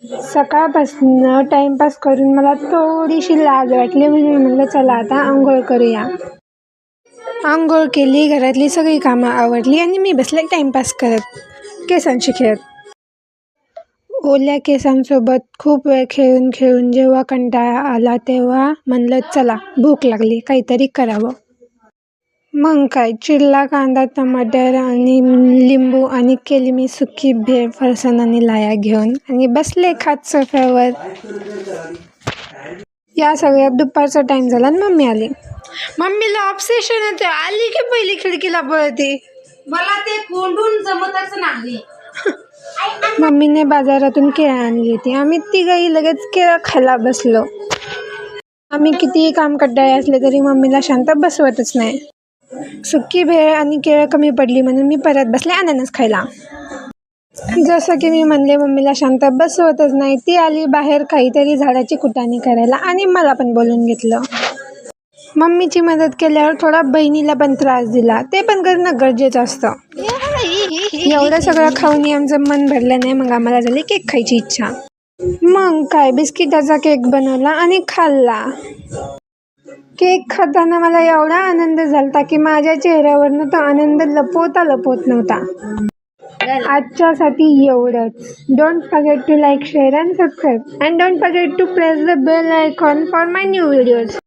सकाळपासून टाइमपास करून मला थोडीशी लाज वाटली म्हणून म्हणलं चला आता आंघोळ करूया. आंघोळ केली, घरातली सगळी कामं आवरली आणि मी बसले टाइमपास करत, केसांशी खेळत. ओल्या केसांसोबत खूप वेळ खेळून खेळून जेव्हा कंटाळा आला तेव्हा म्हणलं चला भूक लागली काहीतरी करावं. मग काय, चिरला कांदा, टमाटर आणि लिंबू आणि केली मी सुकी भेळ फरसाण आणि लाया घेऊन आणि बसले खात सोफ्यावर. या सगळ्यात दुपारचा टाइम झाला आणि मम्मी आली. मम्मीला ऑब्सेशन होते, आली की पहिली खिडकीला पळते. मला ते कोंडून जमतच नाही. मम्मीने बाजारातून केळं आणली होती. आम्ही तिघही लगेच केळं खायला बसलो. आम्ही कितीही काम कंटाळे असले तरी मम्मीला शांत बसवतच नाही. सुकी भेळ आणि केळं कमी पडली म्हणून मी परत बसले अननस खायला. जसं की मी म्हणले मम्मीला शांत बसवतच नाही, ती आली बाहेर काहीतरी झाडाची कुटाणी करायला आणि मला पण बोलून घेतलं. मम्मीची मदत केल्यावर थोडा बहिणीला पण त्रास दिला, ते पण करणं गरजेचं असतं. एवढं सगळं खाऊन आमचं मन भरलं नाही, मग आम्हाला झाली केक खायची इच्छा. मग काय, बिस्किटाचा केक बनवला आणि खाल्ला. केक खाताना मला एवढा आनंद झाला की माझ्या चेहऱ्यावरनं तो आनंद लपवत नव्हता. आजच्यासाठी एवढंच. Don't forget to like, share and subscribe and don't forget to press the bell icon for my new videos.